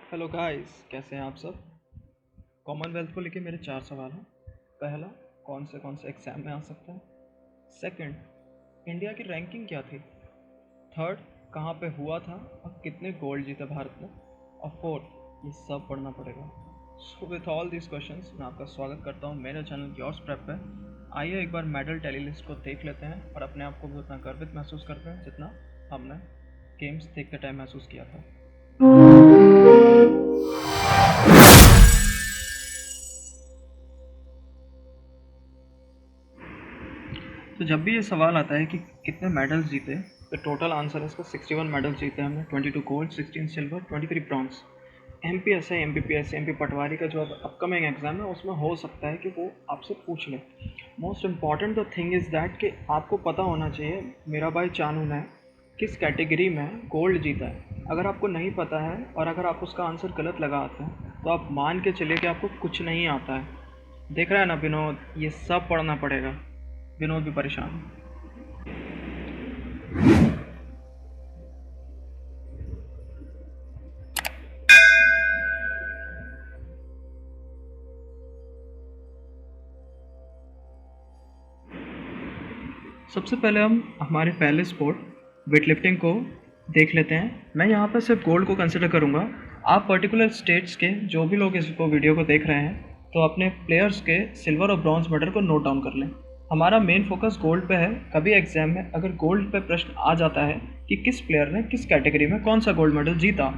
Hello guys, कैसे हैं आप सब। कॉमनवेल्थ को लेके मेरे 4 सवाल हैं। पहला, कौन से एग्ज़ाम में आ सकता है। सेकंड, इंडिया की रैंकिंग क्या थी। थर्ड, कहाँ पे हुआ था और कितने गोल्ड जीते भारत ने। और फोर्थ, ये सब पढ़ना पड़ेगा। So with all these questions मैं आपका स्वागत करता हूँ मेरे चैनल योर्स प्रेप पे। आइए एक बार मेडल टैली लिस्ट को देख लेते हैं और अपने आप को भी उतना गर्वित महसूस करते हैं जितना हमने गेम्स देखते टाइम महसूस किया था। तो जब भी ये सवाल आता है कि कितने मेडल्स जीते, तो टोटल आंसर है इसका 61 मेडल्स जीते हमने। 22 gold, 16 silver, 23 bronze. MPSI, MPPSI, MP पटवारी का जो अब अपकमिंग एग्जाम है उसमें हो सकता है कि वो आपसे पूछ ले। Most important the thing is that कि आपको पता होना चाहिए मेरा भाई चानू ने किस कैटेगरी में गोल्ड जीता है। अगर आपको नहीं पता है और अगर आप उसका आंसर गलत लगाते हैं तो आप मान के चलिए कि आपको कुछ नहीं आता है। देख रहा है ना विनोद, ये सब पढ़ना पड़ेगा। विनोद भी परेशान। सबसे पहले हम हमारे पहले स्पोर्ट वेट लिफ्टिंग को देख लेते हैं। मैं यहाँ पर सिर्फ गोल्ड को कंसिडर करूँगा। आप पर्टिकुलर स्टेट्स के जो भी लोग इसको वीडियो को देख रहे हैं तो अपने प्लेयर्स के सिल्वर और ब्रॉन्ज मेडल को नोट डाउन कर लें। हमारा मेन फोकस गोल्ड पे है। कभी एग्जाम में अगर गोल्ड पे प्रश्न आ जाता है कि किस प्लेयर ने किस कैटेगरी में कौन सा गोल्ड मेडल जीता,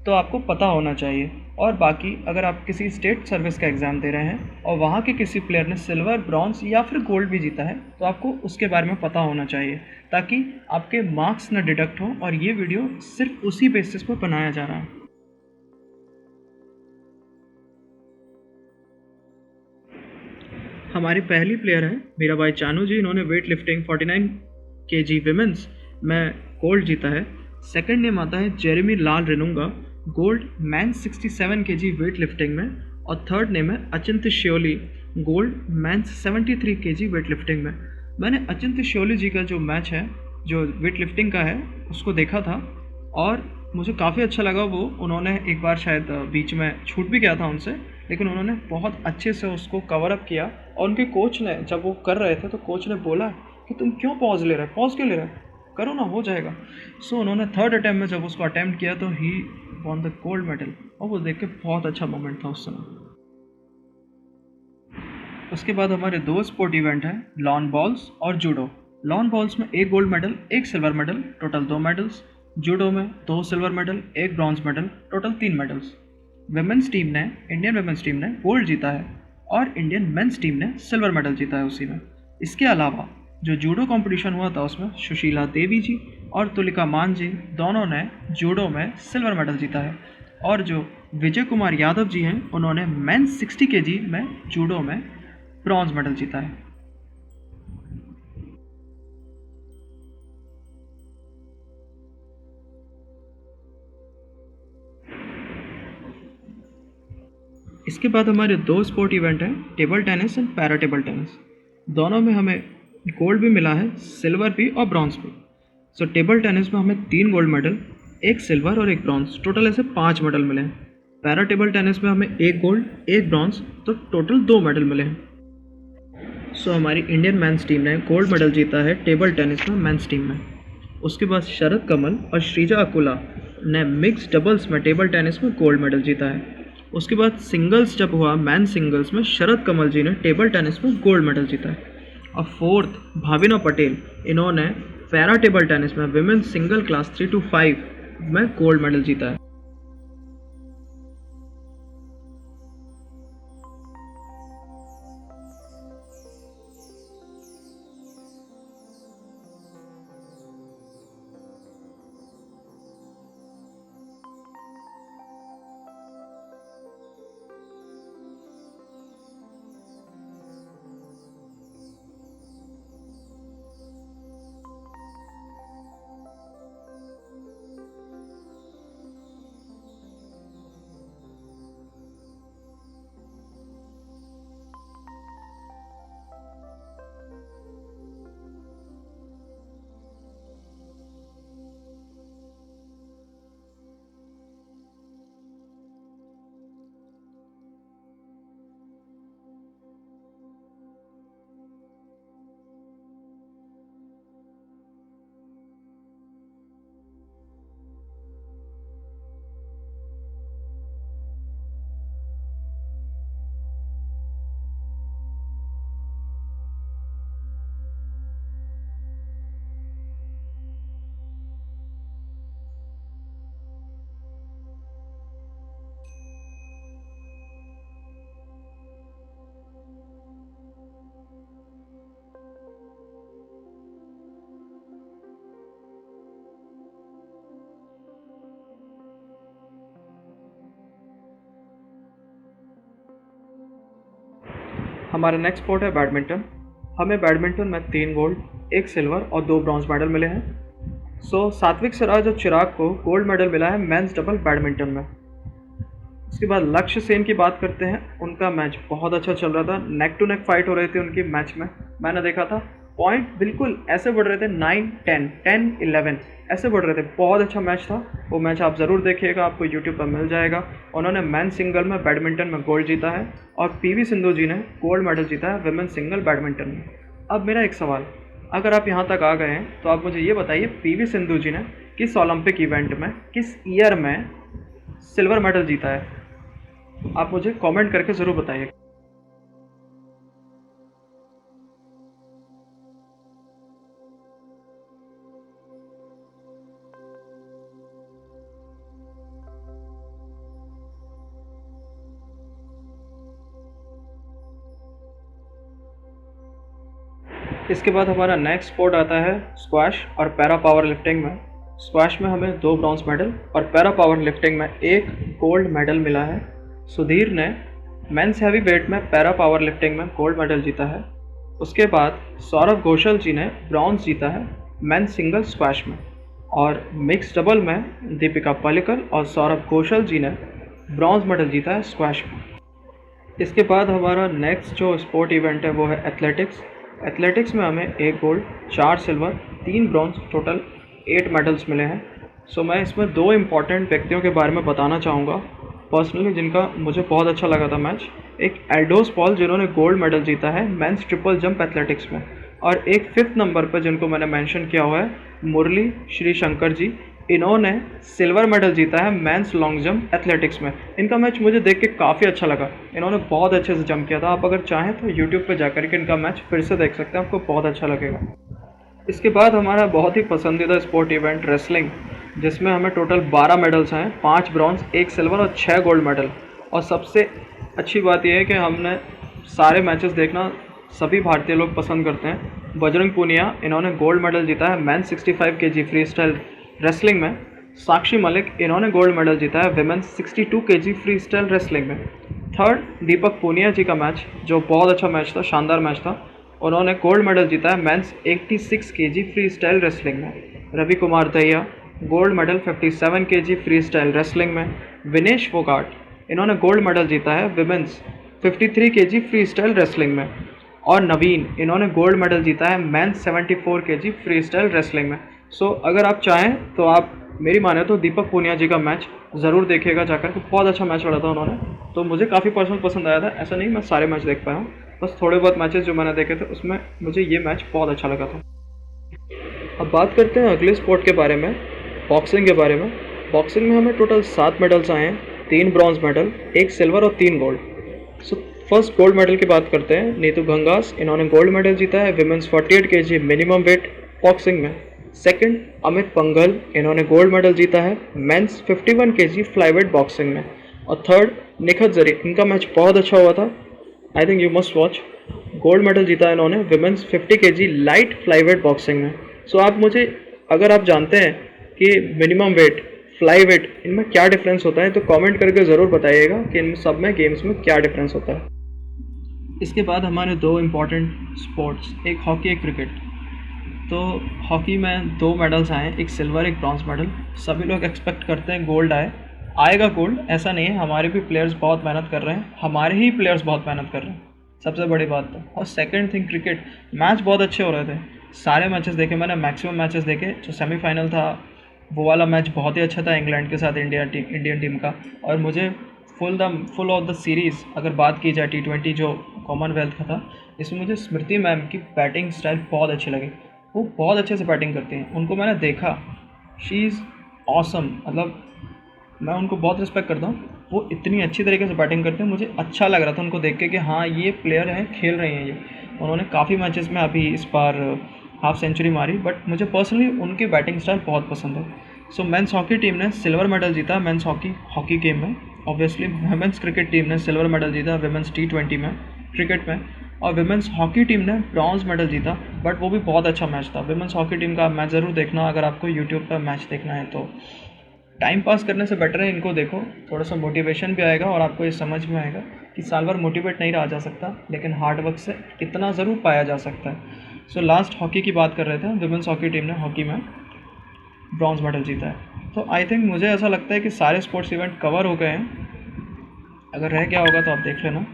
तो आपको पता होना चाहिए। और बाकी अगर आप किसी स्टेट सर्विस का एग्ज़ाम दे रहे हैं और वहाँ के किसी प्लेयर ने सिल्वर, ब्रॉन्ज या फिर गोल्ड भी जीता है तो आपको उसके बारे में पता होना चाहिए, ताकि आपके मार्क्स न डिडक्ट हों। और ये वीडियो सिर्फ उसी बेसिस पर बनाया जा रहा है। हमारी पहली प्लेयर है मेरा भाई चानू जी। इन्होंने वेट लिफ्टिंग 49 kg विमेंस में गोल्ड जीता है। सेकंड नेम आता है Jeremy Lalrinnunga, gold man 67 kg weight lifting में। और थर्ड नेम है Achinta Sheuli, gold man 73 kg weight lifting में। मैंने अचिंत श्योली जी का जो मैच है, जो वेट लिफ्टिंग का है, उसको देखा था और मुझे काफ़ी अच्छा लगा। वो उन्होंने एक बार शायद बीच में छूट भी गया था उनसे, लेकिन उन्होंने बहुत अच्छे से उसको कवर अप किया। और उनके कोच ने जब वो कर रहे थे तो कोच ने बोला कि तुम क्यों पॉज ले रहे हो, पॉज क्यों ले रहे हो, करो ना, हो जाएगा। सो उन्होंने थर्ड अटैम्प्ट में जब उसको अटैम्प्ट किया तो he won the gold medal. और वो देख के बहुत अच्छा मोमेंट था उस समय। उसके बाद हमारे दो स्पोर्ट इवेंट हैं, लॉन बॉल्स और जूडो। लॉन बॉल्स में एक गोल्ड मेडल, एक silver medal, total 2 medals. Judo में 2 सिल्वर मेडल, एक bronze medal, total 3 medals. Women's team ने, इंडियन विमेंस टीम ने गोल्ड जीता है और इंडियन मेंस टीम ने सिल्वर मेडल जीता है उसी में। इसके अलावा जो जूडो कंपटीशन हुआ था उसमें सुशीला देवी जी और तुलिका मान जी दोनों ने जूडो में सिल्वर मेडल जीता है। और जो विजय कुमार यादव जी हैं उन्होंने मेंस 60 kg में जूडो में ब्रॉन्ज मेडल जीता है। इसके बाद हमारे दो स्पोर्ट इवेंट हैं, table tennis and para table tennis. दोनों में हमें गोल्ड भी मिला है, सिल्वर भी और ब्रॉन्ज भी। सो टेबल टेनिस में हमें 3 गोल्ड मेडल, एक सिल्वर और एक ब्रॉन्ज, टोटल ऐसे 5 मेडल मिले हैं। पैरा टेबल टेनिस में हमें एक गोल्ड एक ब्रॉन्ज, तो टोटल 2 मेडल मिले हैं। सो हमारी इंडियन मेंस टीम ने गोल्ड मेडल जीता है टेबल टेनिस में मेंस टीम में। उसके बाद शरद कमल और श्रीजा अकुला ने मिक्स डबल्स में टेबल टेनिस में गोल्ड मेडल जीता है। उसके बाद सिंगल्स जब हुआ, मैन सिंगल्स में शरद कमल जी ने टेबल टेनिस में गोल्ड मेडल जीता है। और फोर्थ, भाविना पटेल, इन्होंने पैरा टेबल टेनिस में विमेन सिंगल क्लास 3 to 5 में गोल्ड मेडल जीता है। हमारा नेक्स्ट स्पोर्ट है बैडमिंटन। हमें बैडमिंटन में 3 गोल्ड, 1 सिल्वर और 2 ब्रॉन्ज मेडल मिले हैं। सात्विक सिराज और चिराग को गोल्ड मेडल मिला है मेंस डबल बैडमिंटन में। उसके बाद लक्ष्य सेन की बात करते हैं। उनका मैच बहुत अच्छा चल रहा था, नेक टू नेक फाइट हो रही थी उनकी मैच में। मैंने देखा था पॉइंट बिल्कुल ऐसे बढ़ रहे थे, 9, 10, 10, 11 ऐसे बढ़ रहे थे। बहुत अच्छा मैच था वो मैच, आप ज़रूर देखिएगा, आपको यूट्यूब पर मिल जाएगा। उन्होंने मैन सिंगल में बैडमिंटन में गोल्ड जीता है और पीवी सिंधु जी ने गोल्ड मेडल जीता है विमेन सिंगल बैडमिंटन में। अब मेरा एक सवाल, अगर आप यहाँ तक आ गए हैं तो आप मुझे ये बताइए, पीवी सिंधु जी ने किस ओलंपिक इवेंट में, किस ईयर में सिल्वर मेडल जीता है? आप मुझे कमेंट करके ज़रूर बताइए। इसके बाद हमारा नेक्स्ट स्पोर्ट आता है स्क्वैश और पैरा पावर लिफ्टिंग में। स्क्वैश में हमें 2 ब्रॉन्ज मेडल और पैरा पावर लिफ्टिंग में 1 गोल्ड मेडल मिला है। सुधीर ने मेंस हैवी वेट में पैरा पावर लिफ्टिंग में गोल्ड मेडल जीता है। उसके बाद सौरभ घोषल जी ने ब्रॉन्ज जीता है मेंस सिंगल स्क्वैश में। और मिक्स डबल में दीपिका पल्लिकल और सौरभ घोषल जी ने ब्रॉन्ज मेडल जीता है स्क्वैश में। इसके बाद हमारा नेक्स्ट जो स्पोर्ट इवेंट है वो है एथलेटिक्स। एथलेटिक्स में हमें 1 gold, 4 silver, 3 bronze, total 8 medals मिले हैं। मैं इसमें 2 इम्पॉर्टेंट व्यक्तियों के बारे में बताना चाहूँगा पर्सनली, जिनका मुझे बहुत अच्छा लगा था मैच। एक एल्डोस पॉल जिन्होंने गोल्ड मेडल जीता है मेंस ट्रिपल जंप एथलेटिक्स में, और एक 5th नंबर पर जिनको मैंने मेंशन किया हुआ है मुरली श्रीशंकर जी। इन्होंने सिल्वर मेडल जीता है मेंस लॉन्ग जंप एथलेटिक्स में। इनका मैच मुझे देख के काफ़ी अच्छा लगा, इन्होंने बहुत अच्छे से जंप किया था। आप अगर चाहें तो यूट्यूब पे जाकर के इनका मैच फिर से देख सकते हैं, आपको बहुत अच्छा लगेगा। इसके बाद हमारा बहुत ही पसंदीदा स्पोर्ट इवेंट रेसलिंग, जिसमें हमें टोटल 12 मेडल्स हैं, 5 ब्रॉन्ज, 1 सिल्वर और 6 गोल्ड मेडल। और सबसे अच्छी बात यह है कि हमने सारे मैचेस देखना सभी भारतीय लोग पसंद करते हैं। बजरंग पूनिया, इन्होंने गोल्ड मेडल जीता है men's 65 kg free style wrestling में। साक्षी मलिक, इन्होंने गोल्ड मेडल जीता है women's 62 kg free style wrestling में। 3rd दीपक पूनिया जी का मैच, जो बहुत अच्छा मैच था, शानदार मैच था, उन्होंने गोल्ड मेडल जीता है men's 86 kg free style wrestling में। Ravi Kumar Dahiya, gold medal 57 kg free style wrestling में। विनेश फोगाट, इन्होंने गोल्ड मेडल जीता है women's 53 kg free style wrestling में। और नवीन, इन्होंने गोल्ड मेडल जीता है men's 74 kg free style wrestling में। अगर आप चाहें तो आप मेरी माने तो दीपक पूनिया जी का मैच ज़रूर देखिएगा जाकर के, बहुत अच्छा मैच लड़ा था उन्होंने, तो मुझे काफ़ी पर्सनल पसंद आया था। ऐसा नहीं मैं सारे मैच देख पाया हूँ, बस थोड़े बहुत मैचेस जो मैंने देखे थे उसमें मुझे ये मैच बहुत अच्छा लगा था। अब बात करते हैं अगले स्पोर्ट के बारे में, बॉक्सिंग के बारे में। बॉक्सिंग में हमें टोटल 7 मेडल्स आए हैं, 3 ब्रॉन्ज मेडल, 1 सिल्वर और 3 गोल्ड। फर्स्ट गोल्ड मेडल की बात करते हैं। नीतू घंगास, इन्होंने गोल्ड मेडल जीता है women's 48 kg minimum weight boxing में। सेकंड अमित पंघल, इन्होंने गोल्ड मेडल जीता है मेंस 51 kg फ्लाईवेट बॉक्सिंग में। और 3rd निखत जरी, इनका मैच बहुत अच्छा हुआ था, I think you must watch. Gold medal जीता इन्होंने women's 50 kg light flyweight boxing में। आप मुझे, अगर आप जानते हैं कि मिनिमम वेट, फ्लाई वेट, इनमें क्या डिफरेंस होता है तो कमेंट करके ज़रूर बताइएगा कि इन सब में गेम्स में क्या डिफरेंस होता है। इसके बाद हमारे 2 इम्पॉर्टेंट स्पोर्ट्स, एक हॉकी, एक क्रिकेट। तो हॉकी में 2 मेडल्स आए, एक सिल्वर, एक ब्रॉन्ज मेडल। सभी लोग एक्सपेक्ट करते हैं गोल्ड आएगा गोल्ड, ऐसा नहीं है, हमारे भी प्लेयर्स बहुत मेहनत कर रहे हैं, हमारे ही प्लेयर्स बहुत मेहनत कर रहे हैं, सबसे बड़ी बात तो। और सेकंड थिंग, क्रिकेट मैच बहुत अच्छे हो रहे थे, सारे मैचेस देखे मैंने, मैक्सिमम मैचेस देखे। जो सेमीफाइनल था वो वाला मैच बहुत ही अच्छा था इंग्लैंड के साथ इंडियन टीम का। और मुझे फुल ऑफ द सीरीज़ अगर बात की जाए T20 जो कॉमनवेल्थ का था, इसमें मुझे स्मृति मैम की बैटिंग स्टाइल बहुत अच्छी लगी। वो बहुत अच्छे से बैटिंग करती हैं, उनको मैंने देखा, शी इज़ ऑसम, मतलब मैं उनको बहुत रिस्पेक्ट करता हूँ। वो इतनी अच्छी तरीके से बैटिंग करते हैं, मुझे अच्छा लग रहा था उनको देख के कि हाँ ये प्लेयर हैं, खेल रहे हैं ये। उन्होंने काफ़ी मैचेस में अभी इस बार हाफ सेंचुरी मारी, बट मुझे पर्सनली उनकी बैटिंग स्टाइल बहुत पसंद है। मेंस हॉकी टीम ने सिल्वर मेडल जीता मेंस हॉकी गेम में। ऑब्वियसली वुमेंस क्रिकेट टीम ने सिल्वर मेडल जीता विमेंस T20 में, क्रिकेट में। और विमेंस हॉकी टीम ने ब्रॉन्ज मेडल जीता, बट वो भी बहुत अच्छा मैच था। विमेंस हॉकी टीम का मैच ज़रूर देखना अगर आपको यूट्यूब पर मैच देखना है तो। टाइम पास करने से बेटर है इनको देखो, थोड़ा सा मोटिवेशन भी आएगा और आपको ये समझ में आएगा कि साल भर मोटिवेट नहीं रहा जा सकता, लेकिन हार्ड वर्क से इतना ज़रूर पाया जा सकता है। सो लास्ट हॉकी की बात कर रहे थे, विमेंस हॉकी टीम ने हॉकी में ब्रॉन्ज मेडल जीता है। तो आई थिंक मुझे ऐसा लगता है कि सारे स्पोर्ट्स इवेंट कवर हो गए हैं। अगर रह गया होगा तो आप देख लेना,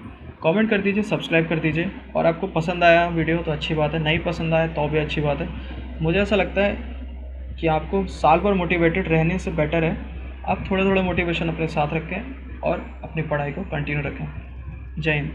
कमेंट कर दीजिए, सब्सक्राइब कर दीजिए, और आपको पसंद आया वीडियो तो अच्छी बात है, नहीं पसंद आया तो भी अच्छी बात है। मुझे ऐसा लगता है कि आपको साल भर मोटिवेटेड रहने से बेटर है आप थोड़ा थोड़ा मोटिवेशन अपने साथ रखें और अपनी पढ़ाई को कंटिन्यू रखें। जय हिंद।